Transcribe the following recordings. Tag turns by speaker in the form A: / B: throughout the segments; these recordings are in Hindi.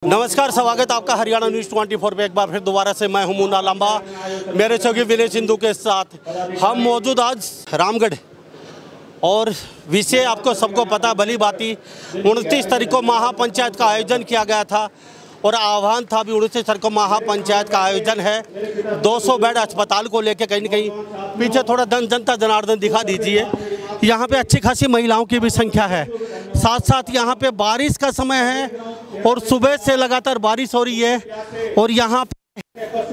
A: नमस्कार, स्वागत आपका हरियाणा न्यूज़ 24 पे एक बार फिर दोबारा से मैं हूं मुन्ना लांबा मेरे चौकी विनय सिंधु के साथ। हम मौजूद आज रामगढ़ और विषय आपको सबको पता भली बाती 29 तारीख को महापंचायत का आयोजन किया गया था और आह्वान था भी 29 तारीख को महापंचायत का आयोजन है। 200 बेड अस्पताल को लेकर कहीं न कहीं पीछे थोड़ा जनता जनार्दन दिखा दीजिए। यहाँ पे अच्छी खासी महिलाओं की भी संख्या है, साथ साथ यहाँ पे बारिश का समय है और सुबह से लगातार बारिश हो रही है और यहाँ पे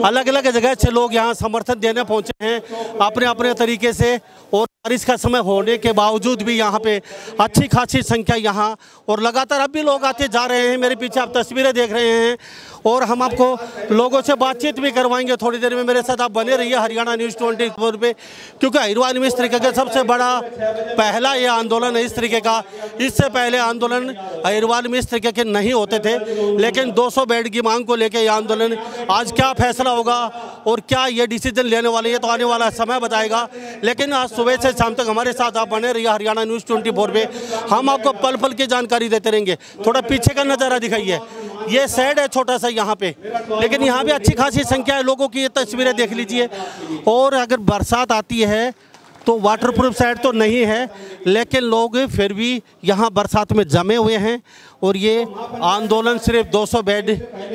A: अलग अलग जगह से लोग यहाँ समर्थन देने पहुँचे हैं अपने अपने तरीके से। और बारिश का समय होने के बावजूद भी यहाँ पे अच्छी खासी संख्या यहाँ और लगातार अब भी लोग आते जा रहे हैं। मेरे पीछे आप तस्वीरें देख रहे हैं और हम आपको लोगों से बातचीत भी करवाएंगे थोड़ी देर में। मेरे साथ आप बने रहिए हरियाणा न्यूज़ 24 पे, क्योंकि अहिरवाल में इस तरीके का सबसे बड़ा पहला ये आंदोलन है इस तरीके का। इससे पहले आंदोलन अहिरवाल में इस तरीके के नहीं होते थे, लेकिन 200 बेड की मांग को लेकर ये आंदोलन आज क्या फैसला होगा और क्या ये डिसीजन लेने वाले ये तो आने वाला समय बताएगा। लेकिन आज सुबह से शाम तक हमारे साथ आप बने रहिए हरियाणा न्यूज़ 24 पे, हम आपको पल पल की जानकारी देते रहेंगे। थोड़ा पीछे का नज़ारा दिखाइए, ये शेड है छोटा सा यहाँ पे, लेकिन यहाँ भी अच्छी खासी संख्या है लोगों की। ये तस्वीरें देख लीजिए। और अगर बरसात आती है तो वाटरप्रूफ शेड तो नहीं है, लेकिन लोग फिर भी यहाँ बरसात में जमे हुए हैं और ये आंदोलन सिर्फ 200 बेड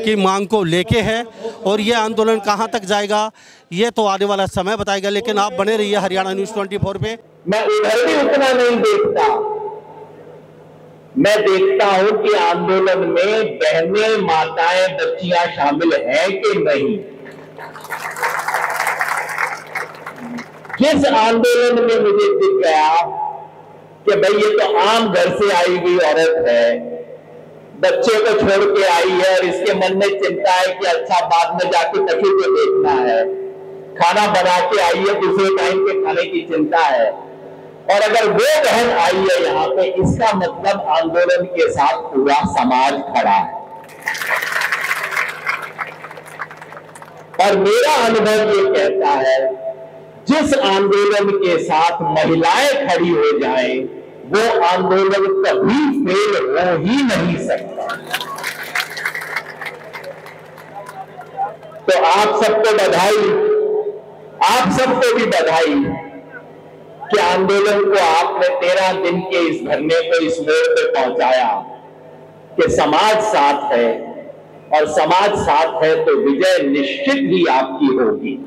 A: की मांग को लेके है और ये आंदोलन कहाँ तक जाएगा ये तो आने वाला समय बताएगा। लेकिन आप बने रहिए हरियाणा न्यूज़ 24 पे।
B: मैं उधर भी उतना नहीं देखता, मैं देखता हूं कि आंदोलन में बहनें, माताएं, बच्चियां शामिल हैं कि नहीं। किस आंदोलन में मुझे दिख गया कि भाई ये तो आम घर से आई हुई औरत है, बच्चे को छोड़ के आई है और इसके मन में चिंता है कि अच्छा बाद में जाके तकी को देखना है, खाना बना के आई है, दूसरे टाइम के खाने की चिंता है। और अगर वो बहन आई है यहाँ पे, इसका मतलब आंदोलन के साथ पूरा समाज खड़ा है। और मेरा अनुभव ये कहता है जिस आंदोलन के साथ महिलाएं खड़ी हो जाएं, वो आंदोलन कभी फेल हो ही नहीं सकता। तो आप सबको बधाई, आप सबको भी बधाई कि आंदोलन को आपने 13 दिन के इस धरने को इस मोड़ पे पहुंचाया कि समाज साथ है और समाज साथ है तो विजय निश्चित ही आपकी होगी।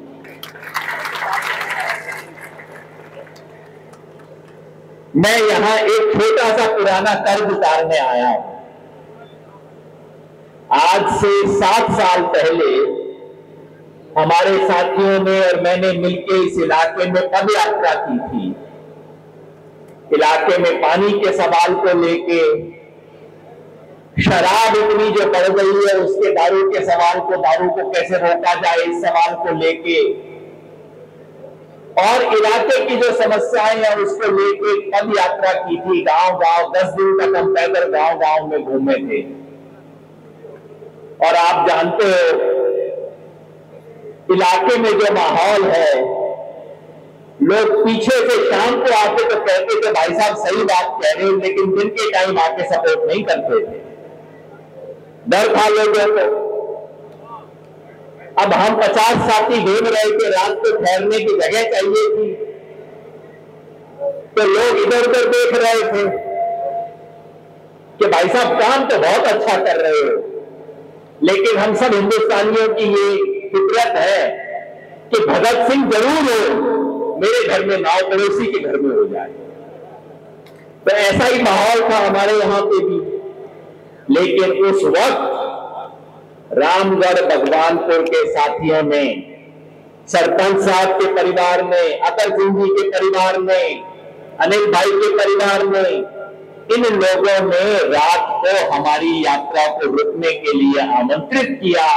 B: मैं यहां एक छोटा सा पुराना कर्ज उतारने आया हूं। आज से 7 साल पहले हमारे साथियों ने और मैंने मिलकर इस इलाके में पद यात्रा की थी। इलाके में पानी के सवाल को लेके, शराब इतनी जो बढ़ गई है उसके दारू के सवाल को, दारू को कैसे रोका जाए इस सवाल को लेके, और इलाके की जो समस्याएं हैं उसको लेके पद यात्रा की थी। गांव गांव 10 दिन तक हम पैदल गांव गांव में घूमे थे। और आप जानते हो इलाके में जो माहौल है, लोग पीछे से शाम को आके तो कहते थे भाई साहब सही बात कह रहे हो, लेकिन दिन के टाइम आके सपोर्ट नहीं करते थे, डर था लोगों को। अब हम 50 साथी घूम रहे थे, रात को ठहरने की जगह चाहिए थी, तो लोग इधर उधर देख रहे थे कि भाई साहब काम तो बहुत अच्छा कर रहे हो, लेकिन हम सब हिंदुस्तानियों की ये फितरत है कि भगत सिंह जरूर हो, मेरे घर में ना हो, पड़ोसी के घर में हो जाए। तो ऐसा ही माहौल था हमारे यहां पे भी। लेकिन उस वक्त रामगढ़ भगवानपुर के साथियों ने, सरपंच साहब के परिवार ने, अतर सिंह जी के परिवार ने, अनिल भाई के परिवार ने, इन लोगों ने रात को हमारी यात्रा को रुकने के लिए आमंत्रित किया,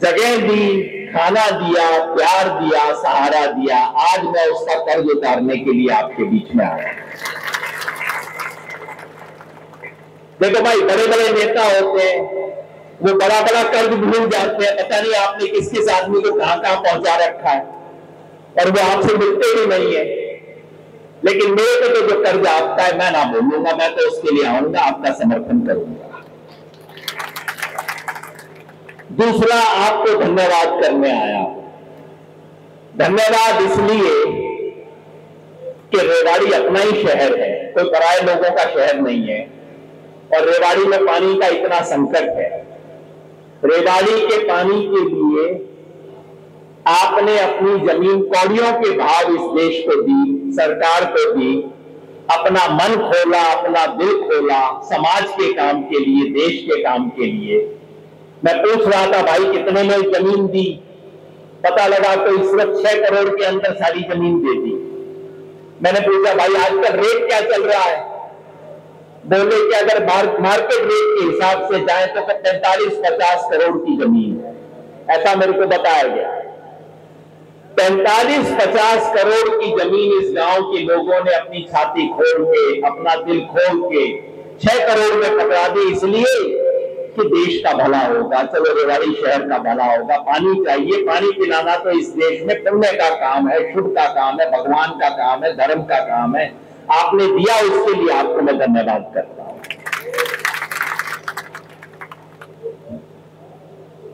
B: जगह दी, खाना दिया, प्यार दिया, सहारा दिया। आज मैं उसका कर्ज उतारने के लिए आपके बीच में आया। देखो भाई, बड़े बड़े नेता होते हैं, वो बड़ा बड़ा कर्ज भूल जाते हैं, पता नहीं आपने किस किस आदमी को कहां कहां पहुंचा रखा है, और वो आपसे मिलते भी नहीं है। लेकिन मेरे को तो जो कर्ज आपका है मैं ना बोलूंगा, मैं तो उसके लिए आऊंगा, आपका समर्थन करूंगा। दूसरा, आपको धन्यवाद करने आया। धन्यवाद इसलिए कि रेवाड़ी अपना ही शहर है, कोई पराये लोगों का शहर नहीं है, और रेवाड़ी में पानी का इतना संकट है। रेवाड़ी के पानी के लिए आपने अपनी जमीन कौड़ियों के भाव इस देश को दी, सरकार को दी, अपना मन खोला, अपना दिल खोला, समाज के काम के लिए, देश के काम के लिए। मैं पूछ रहा था, भाई कितने में जमीन दी? पता लगा तो इस वक्त 6 करोड़ के अंदर सारी जमीन दे दी। मैंने पूछा, भाई आजकल रेट क्या चल रहा है? बोले कि अगर मार्केट रेट के हिसाब से जाए तो 45-50 करोड़ की जमीन है, ऐसा मेरे को बताया गया। 45-50 करोड़ की जमीन इस गांव के लोगों ने अपनी छाती खोल के, अपना दिल खोल के 6 करोड़ में पकड़ा दी, इसलिए कि देश का भला होगा, चलो रेवाड़ी शहर का भला होगा। पानी चाहिए, पानी पिलाना तो इस देश में पुण्य का काम है, शुभ का काम है, भगवान का काम है, धर्म का काम है। आपने दिया, उसके लिए आपको मैं धन्यवाद करता हूं।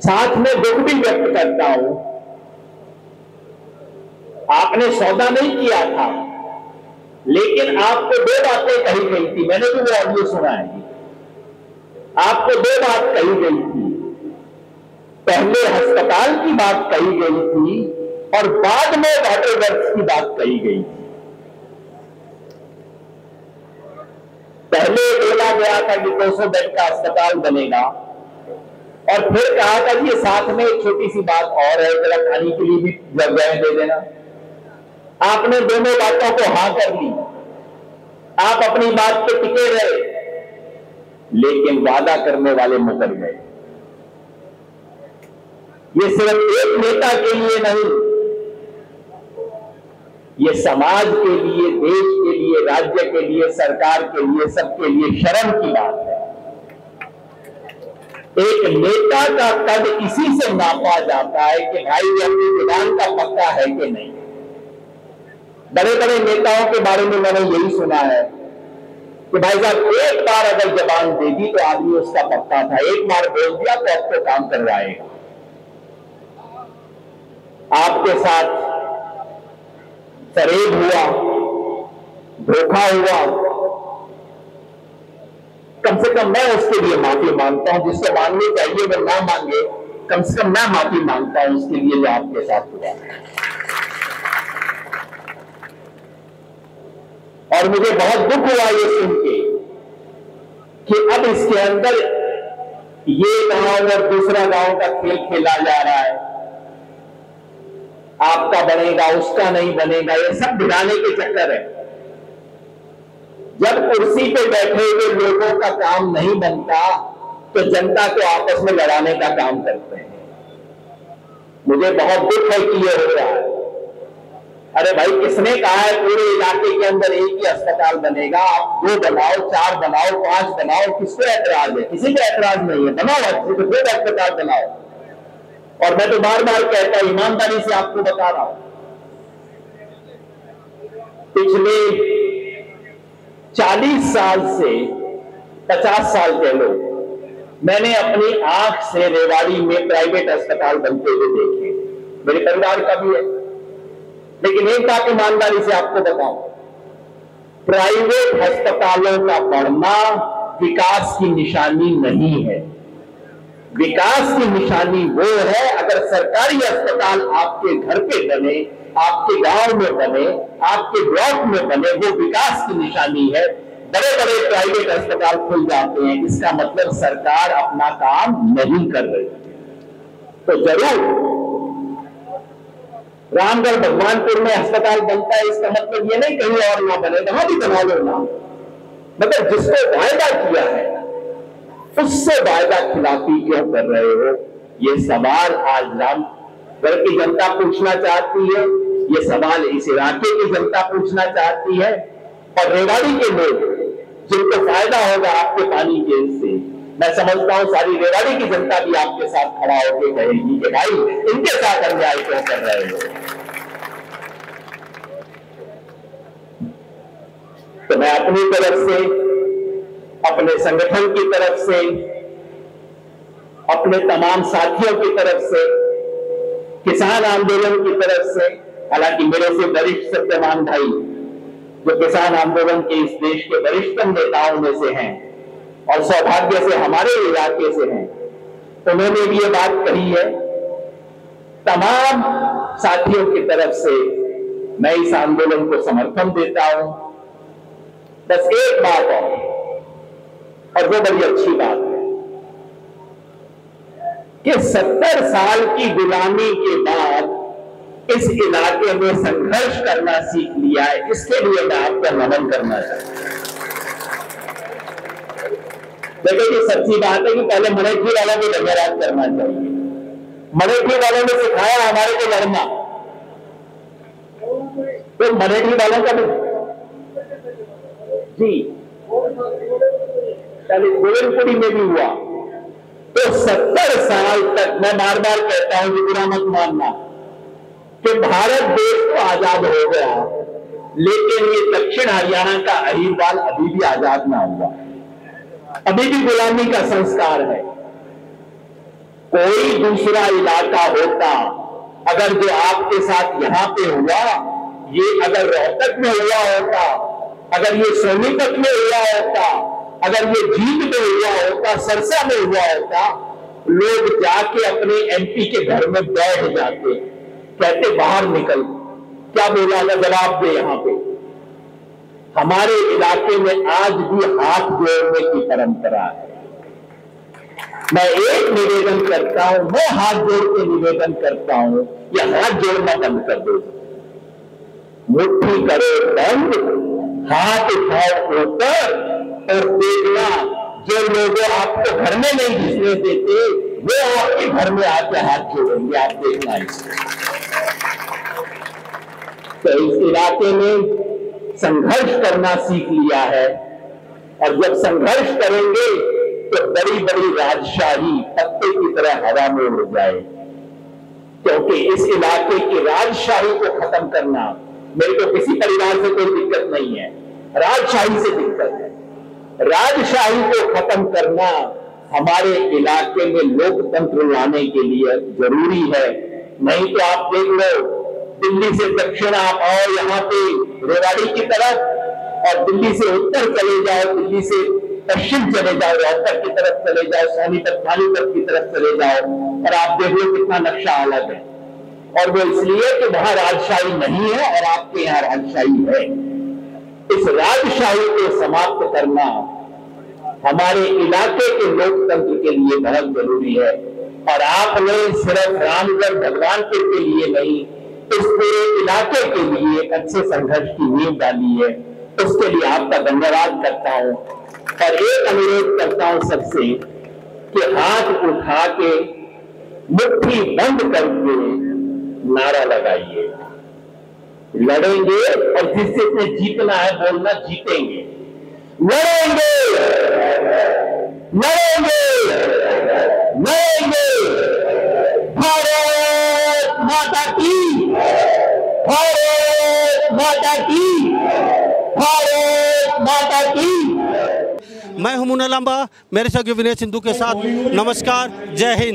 B: साथ में दुख भी व्यक्त करता हूं, आपने सौदा नहीं किया था, लेकिन आपको 2 बातें कही गई थी। मैंने भी वो ऑडियो सुना है। आपको 2 बात कही गई थी। पहले अस्पताल की बात कही गई थी और बाद में वाटर वर्क्स की बात कही गई थी। पहले बोला गया था कि 200 बेड का अस्पताल बनेगा, और फिर कहा था कि साथ में एक छोटी सी बात और है, जरा खाने के लिए भी जगह दे देना। आपने दोनों बातों को हां कर ली, आप अपनी बात पे टिके रहे, लेकिन वादा करने वाले मुकर गए। ये सिर्फ एक नेता के लिए नहीं, ये समाज के लिए, देश के लिए, राज्य के लिए, सरकार के लिए, सबके लिए शर्म की बात है। एक नेता का कद इसी से नापा जाता है कि भाई ये अपनी जुबान का पक्का है कि नहीं। बड़े बड़े नेताओं के बारे में मैंने यही सुना है कि भाई साहब एक बार अगर जबान दे दी तो आदमी उसका पक्का था, एक बार बोल दिया तो अब तो काम करवाएगा। आपके साथ फरेब हुआ, धोखा हुआ, कम से कम मैं उसके लिए माफी मांगता हूं। जिससे मांगनी चाहिए वो ना मांगे, कम से कम मैं माफी मांगता हूं उसके लिए जो आपके साथ हुआ। और मुझे बहुत दुख हुआ ये सुन के कि अब इसके अंदर ये गांव और दूसरा गांव का खेल खेला जा रहा है। आपका बनेगा, उसका नहीं बनेगा, ये सब भिड़ाने के चक्कर है। जब कुर्सी पे बैठे हुए लोगों का काम नहीं बनता तो जनता को आपस में लड़ाने का काम करते हैं। मुझे बहुत दुख है कि ये हो रहा है। अरे भाई, किसने कहा है पूरे इलाके के अंदर एक ही अस्पताल बनेगा? आप 2 बनाओ, 4 बनाओ, 5 बनाओ, किसको ऐतराज है? किसी को ऐतराज नहीं है, बनाओ अच्छे से 2 अस्पताल बनाओ। और मैं तो बार बार कहता हूं, ईमानदारी से आपको बता रहा हूं, पिछले 40 साल से 50 साल कह लो, मैंने अपनी आंख से रेवाड़ी में प्राइवेट अस्पताल बनते हुए देखे। मेरे परिवार का भी है, लेकिन एक बात ईमानदारी से आपको बताऊं, प्राइवेट अस्पतालों का बढ़ना विकास की निशानी नहीं है। विकास की निशानी वो है अगर सरकारी अस्पताल आपके घर पे बने, आपके गांव में बने, आपके ब्लॉक में बने, वो विकास की निशानी है। बड़े बड़े प्राइवेट अस्पताल खुल जाते हैं, इसका मतलब सरकार अपना काम नहीं कर रही। तो जरूर रामगढ़ भगवानपुर में अस्पताल बनता है, इसका मतलब ये नहीं कहीं और ना बने, वहां भी बना लो ना। मतलब जिसको वायदा किया है उससे वायदा खिलाफी क्यों कर रहे हो? ये सवाल आज रामगढ़ की जनता पूछना चाहती है, ये सवाल इस इलाके की जनता पूछना चाहती है। और रेवाड़ी के लोग जिनको फायदा होगा आपके पानी के इससे, मैं समझता हूं सारी रेवाड़ी की जनता भी आपके साथ खड़ा होकर कहेगी कि भाई इनके साथ अन्याय क्यों कर रहे हो। तो मैं अपनी तरफ से, अपने संगठन की तरफ से अपने तमाम साथियों की तरफ से, किसान आंदोलन की तरफ से, हालांकि मेरे से वरिष्ठ सत्यवान भाई जो किसान आंदोलन के इस देश के वरिष्ठतम नेताओं में से हैं और सौभाग्य से हमारे इलाके से हैं, उन्होंने भी ये बात कही है। तमाम साथियों की तरफ से मैं इस आंदोलन को समर्थन देता हूं। बस एक बात और वो बड़ी अच्छी बात है कि 70 साल की गुलामी के बाद इस इलाके में संघर्ष करना सीख लिया है। इसके लिए मैं आपको नमन करना चाहता हूं। देखिए, सच्ची बात है कि पहले मराठी वालों को धन्यवाद करना चाहिए। मराठी वालों ने सिखाया हमारे को लड़ना, तो मराठी वालों का जी पहले गोविंदपुरी में भी हुआ। तो 70 साल तक मैं बार बार कहता हूं कि बुरा मत मानना कि भारत देश तो आजाद हो गया, लेकिन ये दक्षिण हरियाणा का अहीरवाल अभी भी आजाद ना हुआ, अभी भी गुलामी का संस्कार है। कोई दूसरा इलाका होता, अगर जो आपके साथ यहां पे हुआ, ये अगर रोहतक में हुआ होता, अगर ये सोनीपत में हुआ होता, अगर ये जींद में हुआ होता, सरसा में हुआ होता, लोग जाके अपने एमपी के घर में बैठ जाते, कहते बाहर निकल, क्या बोला ना जवाब दे। यहां पे हमारे इलाके में आज भी हाथ जोड़ने की परंपरा है। मैं एक निवेदन करता हूं, मैं हाथ जोड़ के निवेदन करता हूं, या हाथ जोड़ना बंद कर दो, मुट्ठी करो बंद, हाथ उठाओ ऊपर और देखना जो लोग आपको घर में नहीं घुसने देते वो आपके घर में आके हाथ जोड़ेंगे, आप देखना। तो इस इलाके में संघर्ष करना सीख लिया है, और जब संघर्ष करेंगे तो बड़ी बड़ी राजशाही पत्ते की तरह हवा में उड़ जाए, क्योंकि इस इलाके की राजशाही को खत्म करना, मेरे को किसी परिवार से कोई दिक्कत नहीं है, राजशाही से दिक्कत है। राजशाही को खत्म करना हमारे इलाके में लोकतंत्र लाने के लिए जरूरी है। नहीं तो आप देख लो, दिल्ली से दक्षिण आप आओ यहाँ पे रेवाड़ी की तरफ, और दिल्ली से उत्तर चले जाओ, दिल्ली से पश्चिम चले जाओ, रोहतक की तरफ चले जाओ, सोनीपत पानीपत की तरफ चले जाओ, और आप देख लो कितना नक्शा अलग है। और वो इसलिए कि वहां राजशाही नहीं है और आपके यहाँ राजशाही है। इस राजशाही को समाप्त करना हमारे इलाके के लोकतंत्र के लिए बहुत जरूरी है। और आपने सिर्फ रामगढ़ भगवानपुर के लिए नहीं, इस पूरे इलाके के लिए एक अच्छे संघर्ष की नींव डाली है, उसके लिए आपका धन्यवाद करता हूं। और एक अनुरोध करता हूं सबसे कि हाथ उठा के मुट्ठी बंद करके नारा लगाइए, लड़ेंगे, और जिससे जीतना है बोलना जीतेंगे, लड़ेंगे लड़ेंगे लड़ेंगे। भारत माता की, भारत माता की, भारत माता की।
A: मैं हूं मुन्ना लांबा, मेरे सहयोगी विनय सिंधु के साथ। नमस्कार, जय हिंद।